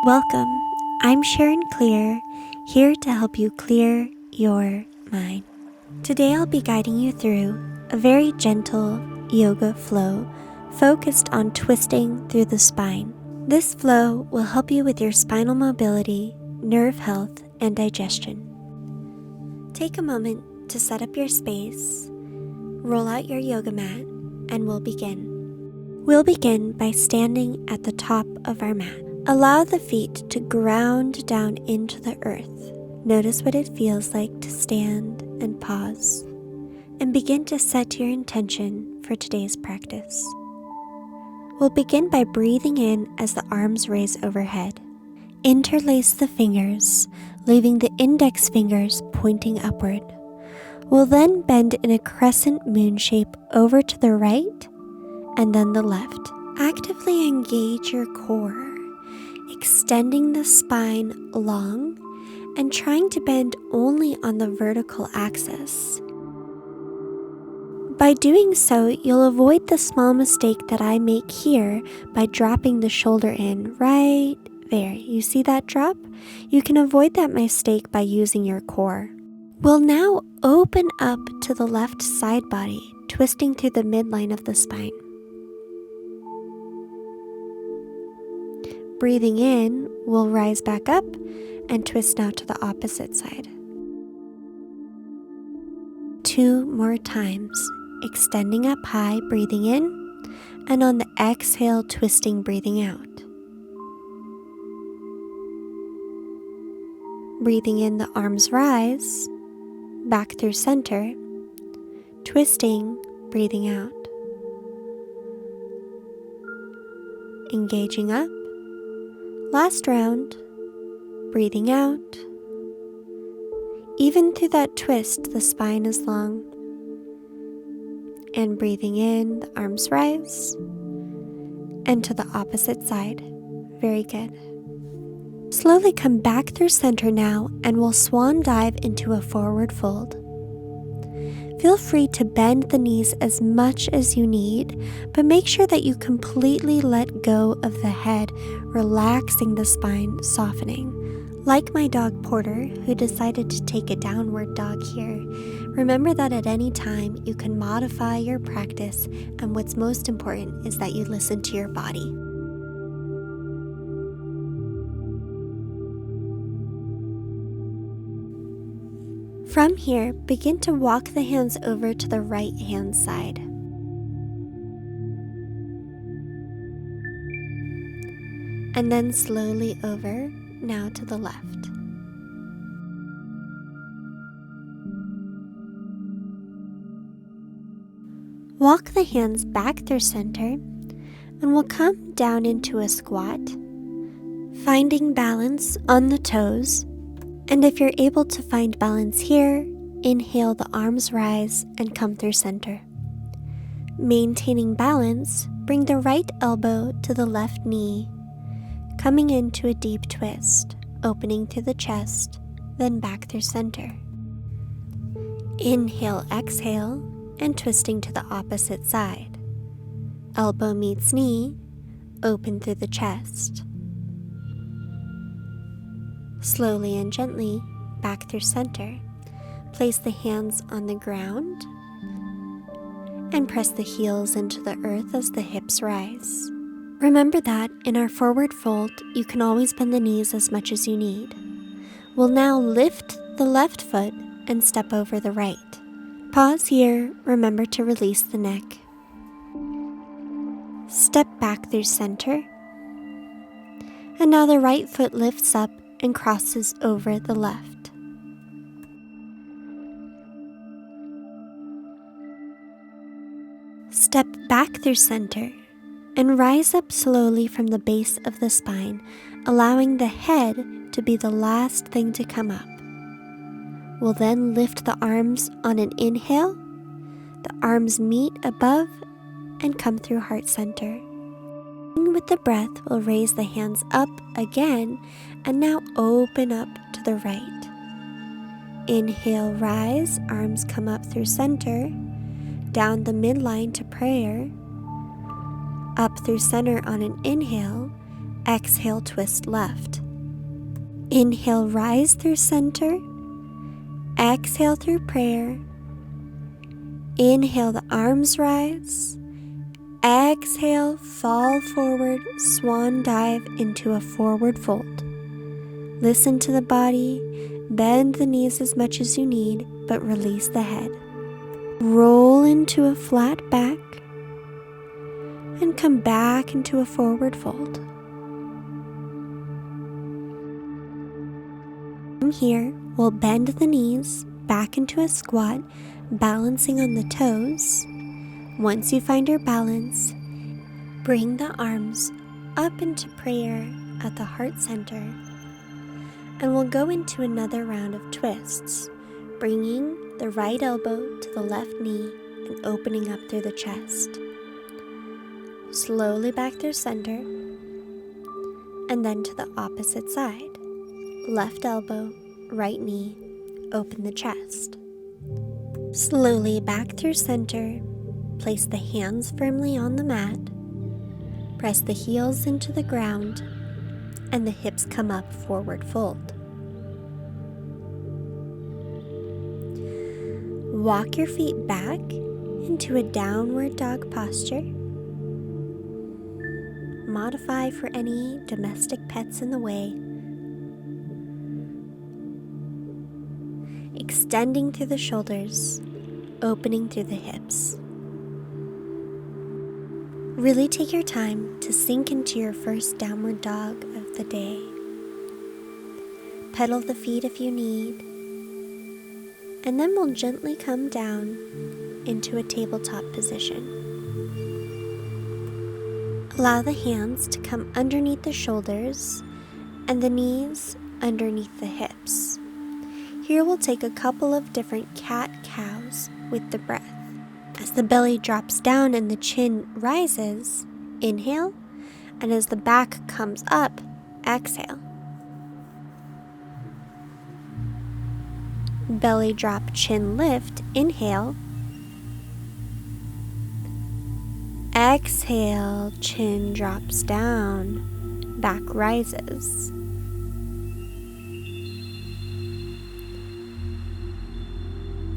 Welcome, I'm Sharon Clear, here to help you clear your mind. Today I'll be guiding you through a very gentle yoga flow focused on twisting through the spine. This flow will help you with your spinal mobility, nerve health, and digestion. Take a moment to set up your space, roll out your yoga mat, and we'll begin. We'll begin by standing at the top of our mat. Allow the feet to ground down into the earth. Notice what it feels like to stand and pause, and begin to set your intention for today's practice. We'll begin by breathing in as the arms raise overhead. Interlace the fingers, leaving the index fingers pointing upward. We'll then bend in a crescent moon shape over to the right and then the left. Actively engage your core, extending the spine long and trying to bend only on the vertical axis. By doing so, you'll avoid the small mistake that I make here by dropping the shoulder in right there. You see that drop? You can avoid that mistake by using your core. We'll now open up to the left side body, twisting through the midline of the spine. Breathing in, we'll rise back up and twist now to the opposite side. 2 more times, extending up high, breathing in, and on the exhale, twisting, breathing out. Breathing in, the arms rise, back through center, twisting, breathing out. Engaging up. Last round, breathing out. Even through that twist, the spine is long. And breathing in, the arms rise. And to the opposite side. Very good. Slowly come back through center now, and we'll swan dive into a forward fold. Feel free to bend the knees as much as you need, but make sure that you completely let go of the head, relaxing the spine, softening. Like my dog Porter, who decided to take a downward dog here, remember that at any time you can modify your practice, and what's most important is that you listen to your body. From here, begin to walk the hands over to the right hand side. And then slowly over, now to the left. Walk the hands back through center, and we'll come down into a squat, finding balance on the toes. And if you're able to find balance here, inhale, the arms rise and come through center. Maintaining balance, bring the right elbow to the left knee, coming into a deep twist, opening through the chest, then back through center. Inhale, exhale, and twisting to the opposite side. Elbow meets knee, open through the chest. Slowly and gently, back through center. Place the hands on the ground and press the heels into the earth as the hips rise. Remember that in our forward fold, you can always bend the knees as much as you need. We'll now lift the left foot and step over the right. Pause here, remember to release the neck. Step back through center. And now the right foot lifts up and crosses over the left. Step back through center and rise up slowly from the base of the spine, allowing the head to be the last thing to come up. We'll then lift the arms on an inhale. The arms meet above and come through heart center. With the breath, we'll raise the hands up again and now open up to the right. Inhale, rise, arms come up through center, down the midline to prayer, up through center on an inhale, Exhale, twist left. Inhale, rise through center. Exhale through prayer. Inhale, the arms rise. Exhale, fall forward, swan dive into a forward fold. Listen to the body, bend the knees as much as you need, but release the head. Roll into a flat back and come back into a forward fold. From here, we'll bend the knees back into a squat, balancing on the toes. Once you find your balance, bring the arms up into prayer at the heart center, and we'll go into another round of twists, bringing the right elbow to the left knee and opening up through the chest. Slowly back through center, and then to the opposite side. Left elbow, right knee, open the chest. Slowly back through center, place the hands firmly on the mat, press the heels into the ground, and the hips come up, forward fold. Walk your feet back into a downward dog posture. Modify for any domestic pets in the way. Extending through the shoulders, opening through the hips. Really take your time to sink into your first downward dog of the day. Pedal the feet if you need, and then we'll gently come down into a tabletop position. Allow the hands to come underneath the shoulders and the knees underneath the hips. Here we'll take a couple of different cat-cows with the breath. As the belly drops down and the chin rises, inhale, and as the back comes up, exhale. Belly drop, chin lift, inhale. Exhale, chin drops down, back rises.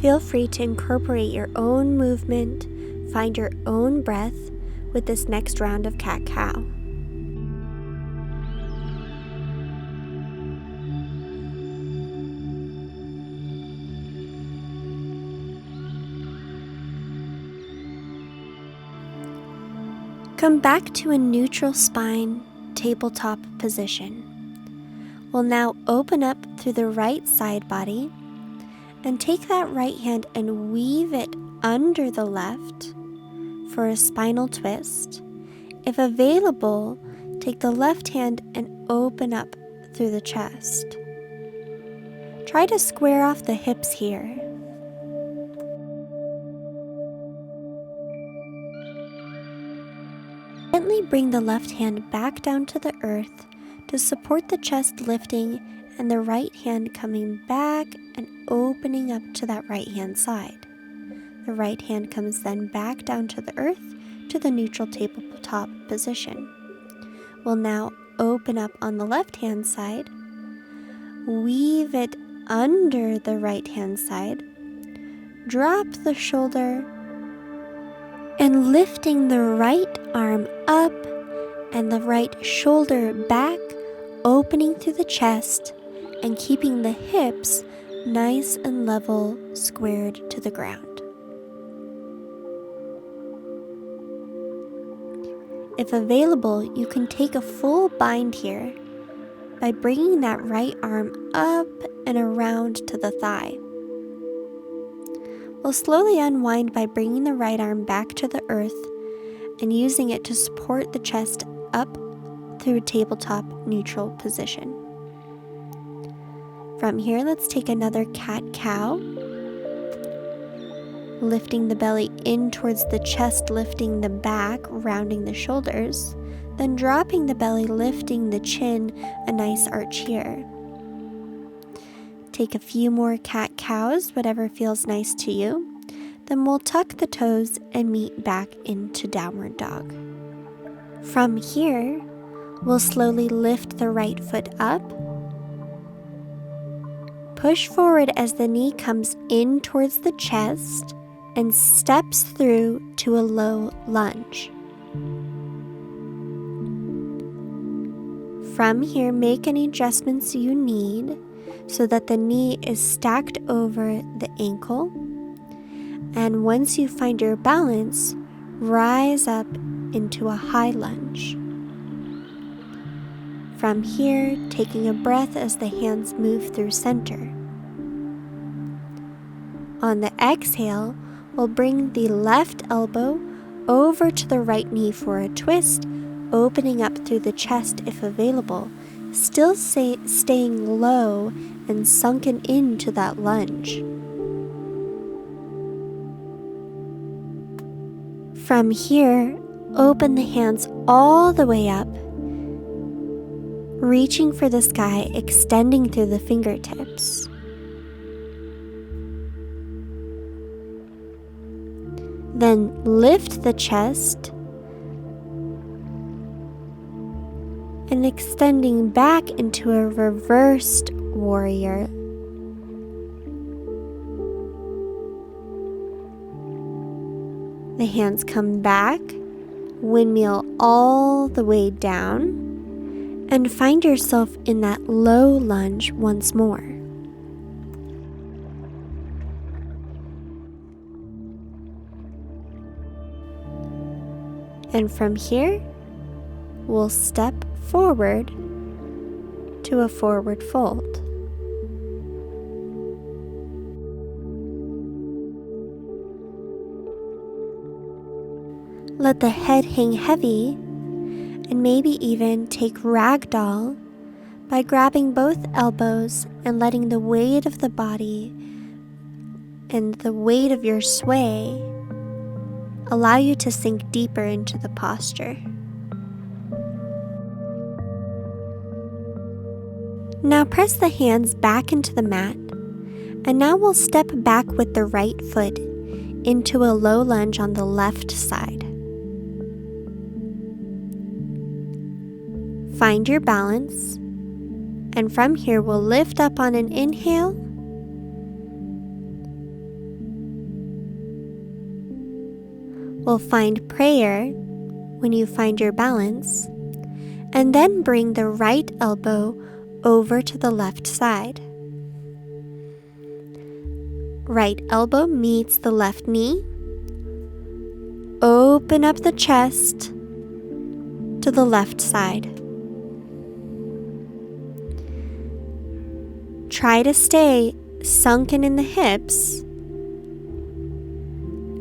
Feel free to incorporate your own movement, find your own breath with this next round of cat-cow. Come back to a neutral spine tabletop position. We'll now open up through the right side body and take that right hand and weave it under the left for a spinal twist. If available, take the left hand and open up through the chest. Try to square off the hips here. Gently bring the left hand back down to the earth to support the chest lifting and the right hand coming back and opening up to that right hand side. The right hand comes then back down to the earth to the neutral tabletop position. We'll now open up on the left hand side, weave it under the right hand side, drop the shoulder, and lifting the right arm up and the right shoulder back, opening through the chest and keeping the hips nice and level, squared to the ground. If available, you can take a full bind here by bringing that right arm up and around to the thigh. We'll slowly unwind by bringing the right arm back to the earth and using it to support the chest up through a tabletop neutral position. From here, let's take another cat-cow, lifting the belly in towards the chest, lifting the back, rounding the shoulders, then dropping the belly, lifting the chin, a nice arch here. Take a few more cat-cows, whatever feels nice to you. Then we'll tuck the toes and meet back into downward dog. From here, we'll slowly lift the right foot up. Push forward as the knee comes in towards the chest and steps through to a low lunge. From here, make any adjustments you need so that the knee is stacked over the ankle. And once you find your balance, rise up into a high lunge. From here, taking a breath as the hands move through center. On the exhale, we'll bring the left elbow over to the right knee for a twist, opening up through the chest if available, still staying low and sunken into that lunge. From here, open the hands all the way up, reaching for the sky, extending through the fingertips. Then lift the chest and extending back into a reversed warrior. The hands come back, windmill all the way down, and find yourself in that low lunge once more. And from here, we'll step forward to a forward fold. Let the head hang heavy, and maybe even take ragdoll by grabbing both elbows and letting the weight of the body and the weight of your sway allow you to sink deeper into the posture. Now press the hands back into the mat, and now we'll step back with the right foot into a low lunge on the left side. Find your balance, and from here we'll lift up on an inhale, we'll find prayer when you find your balance, and then bring the right elbow over to the left side. Right elbow meets the left knee. Open up the chest to the left side. Try to stay sunken in the hips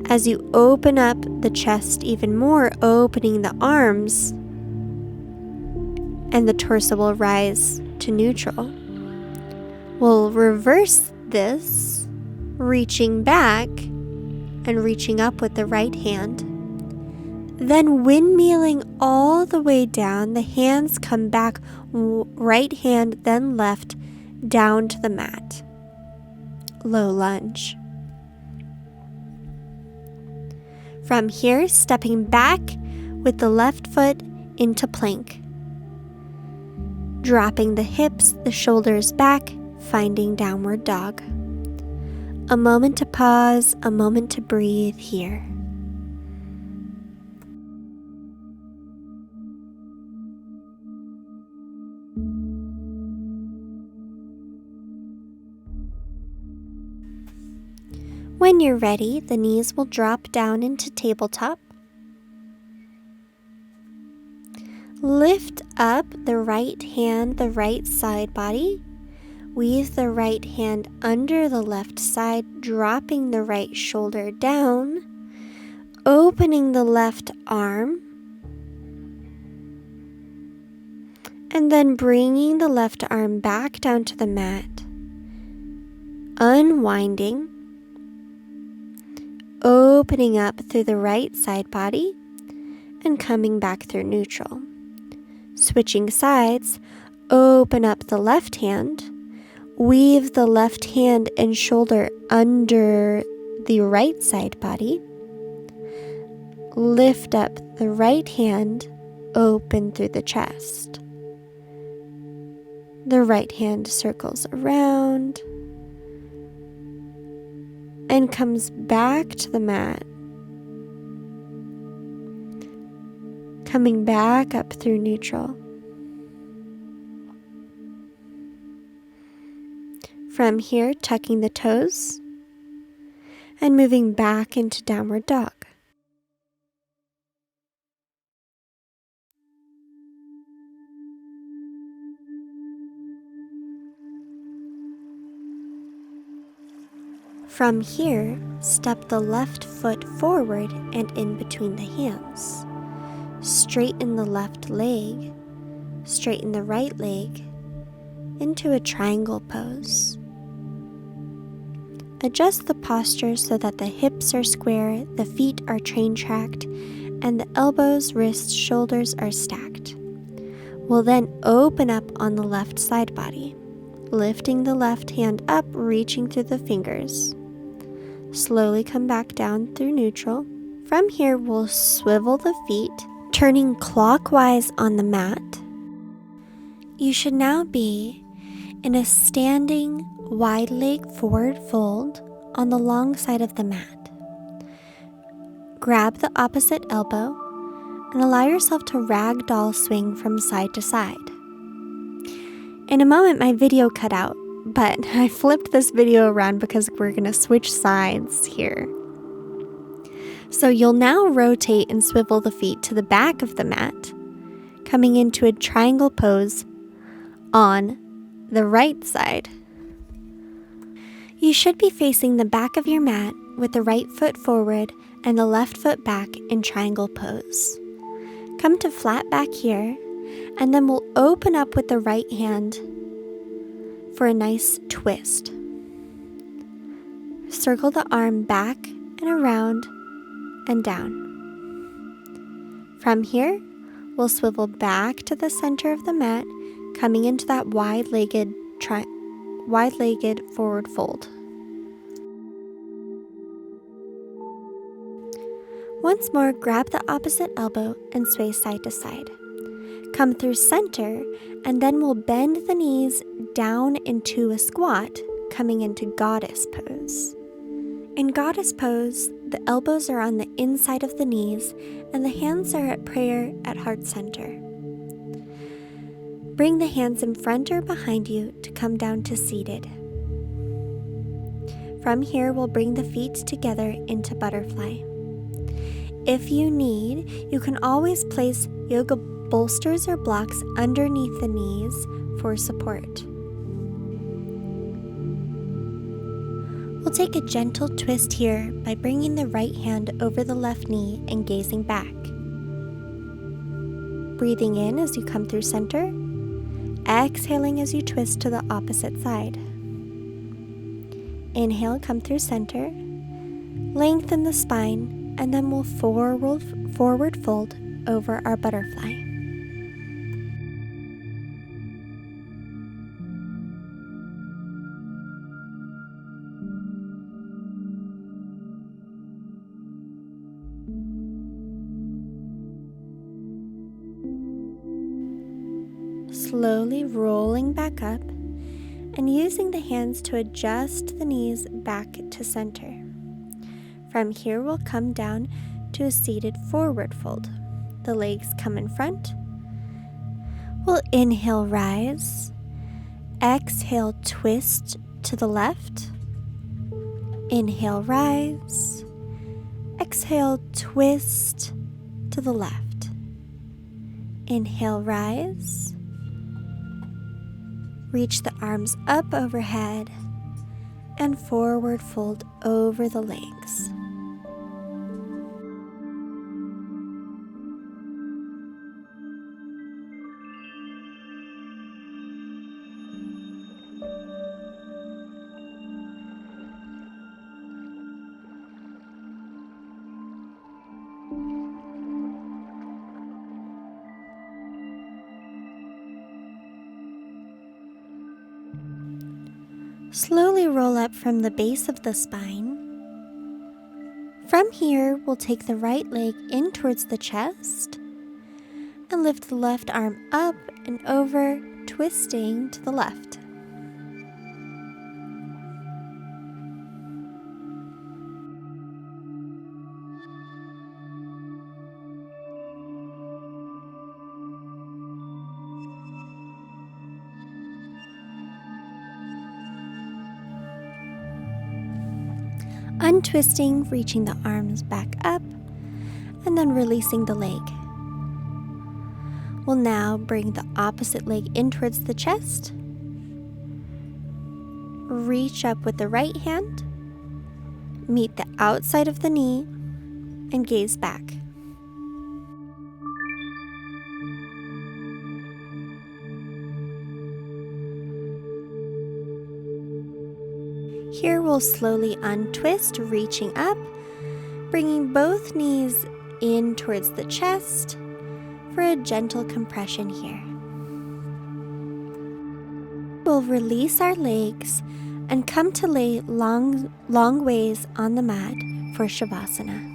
as you open up the chest even more, opening the arms, and the torso will rise to neutral. We'll reverse this, reaching back and reaching up with the right hand. Then windmilling all the way down, the hands come back, right hand, then left, down to the mat. Low lunge. From here, stepping back with the left foot into plank. Dropping the hips, the shoulders back, finding downward dog. A moment to pause, a moment to breathe here. When you're ready, the knees will drop down into tabletop. Lift up the right hand, the right side body. Weave the right hand under the left side, dropping the right shoulder down, opening the left arm, and then bringing the left arm back down to the mat, unwinding, opening up through the right side body, and coming back through neutral. Switching sides, open up the left hand, weave the left hand and shoulder under the right side body, lift up the right hand open through the chest. The right hand circles around and comes back to the mat, coming back up through neutral. From here, tucking the toes and moving back into downward dog. From here, step the left foot forward and in between the hands. Straighten the left leg, straighten the right leg into a triangle pose. Adjust the posture so that the hips are square, the feet are train tracked, and the elbows, wrists, shoulders are stacked. We'll then open up on the left side body, lifting the left hand up, reaching through the fingers. Slowly come back down through neutral. From here, we'll swivel the feet, turning clockwise on the mat. You should now be in a standing wide leg forward fold on the long side of the mat. Grab the opposite elbow and allow yourself to ragdoll swing from side to side. In a moment, my video cut out, but I flipped this video around because we're going to switch sides here. So you'll now rotate and swivel the feet to the back of the mat, coming into a triangle pose on the right side. You should be facing the back of your mat with the right foot forward and the left foot back in triangle pose. Come to flat back here, and then we'll open up with the right hand for a nice twist. Circle the arm back and around and down. From here, we'll swivel back to the center of the mat, coming into that wide-legged forward fold. Once more, grab the opposite elbow and sway side to side. Come through center, and then we'll bend the knees down into a squat, coming into goddess pose. In goddess pose, the elbows are on the inside of the knees, and the hands are at prayer at heart center. Bring the hands in front or behind you to come down to seated. From here, we'll bring the feet together into butterfly. If you need, you can always place yoga bolsters or blocks underneath the knees for support. We'll take a gentle twist here by bringing the right hand over the left knee and gazing back. Breathing in as you come through center, exhaling as you twist to the opposite side. Inhale, come through center, lengthen the spine, and then we'll forward fold over our butterfly. Slowly rolling back up and using the hands to adjust the knees back to center. From here, we'll come down to a seated forward fold. The legs come in front. We'll inhale, rise. Exhale, twist to the left. Inhale, rise. Exhale, twist to the left. Inhale, rise. Reach the arms up overhead and forward fold over the legs. Slowly roll up from the base of the spine. From here, we'll take the right leg in towards the chest and lift the left arm up and over, twisting to the left. Untwisting, reaching the arms back up, and then releasing the leg. We'll now bring the opposite leg in towards the chest. Reach up with the right hand, meet the outside of the knee, and gaze back. Here we'll slowly untwist, reaching up, bringing both knees in towards the chest for a gentle compression here. We'll release our legs and come to lay long ways on the mat for Shavasana.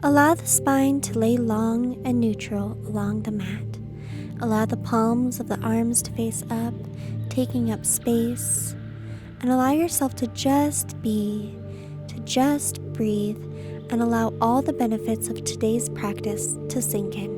Allow the spine to lay long and neutral along the mat. Allow the palms of the arms to face up, taking up space, and allow yourself to just be, to just breathe, and allow all the benefits of today's practice to sink in.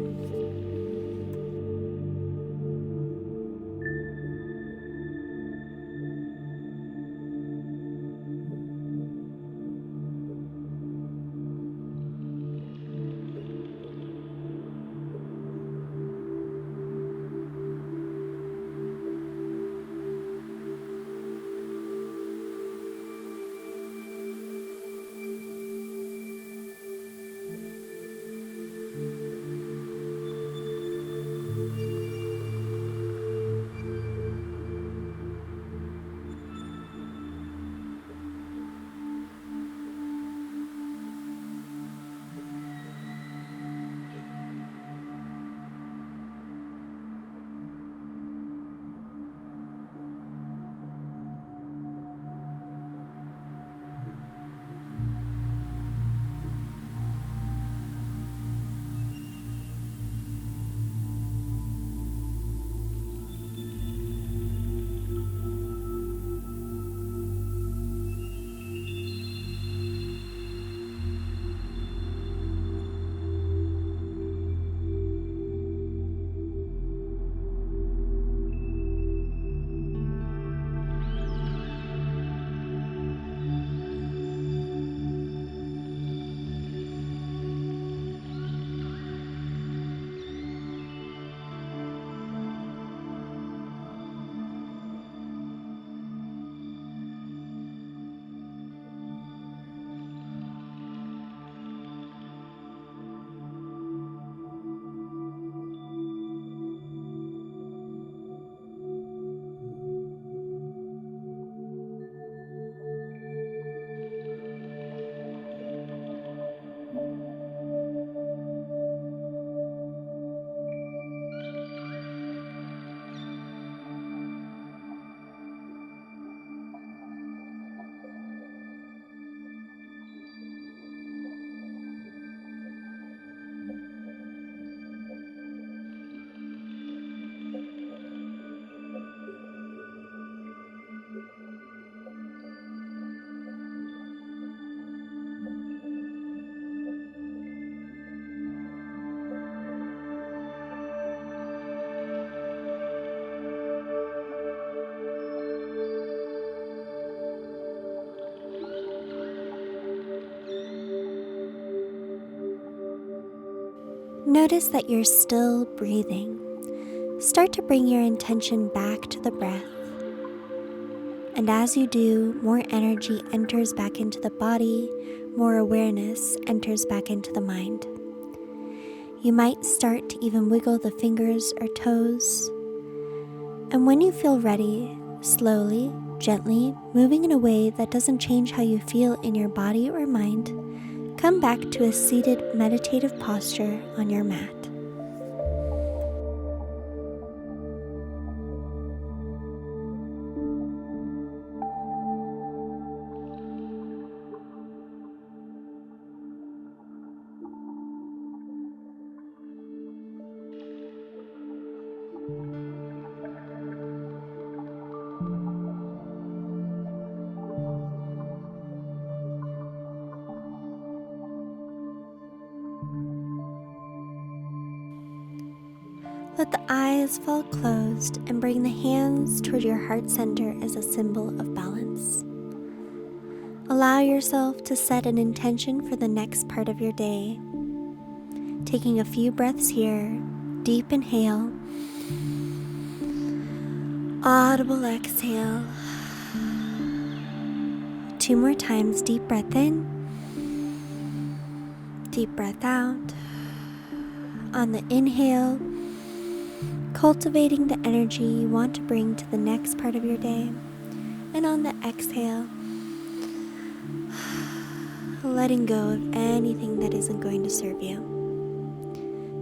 Notice that you're still breathing. Start to bring your intention back to the breath. And as you do, more energy enters back into the body, more awareness enters back into the mind. You might start to even wiggle the fingers or toes, And when you feel ready, slowly, gently, moving in a way that doesn't change how you feel in your body or mind, come back to a seated meditative posture on your mat. Let the eyes fall closed and bring the hands toward your heart center as a symbol of balance. Allow yourself to set an intention for the next part of your day. Taking a few breaths here, deep inhale, audible exhale. 2 more times, deep breath in, deep breath out. On the inhale, cultivating the energy you want to bring to the next part of your day. And on the exhale, letting go of anything that isn't going to serve you.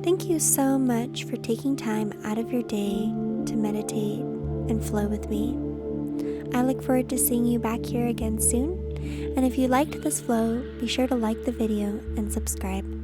Thank you so much for taking time out of your day to meditate and flow with me. I look forward to seeing you back here again soon. And if you liked this flow, be sure to like the video and subscribe.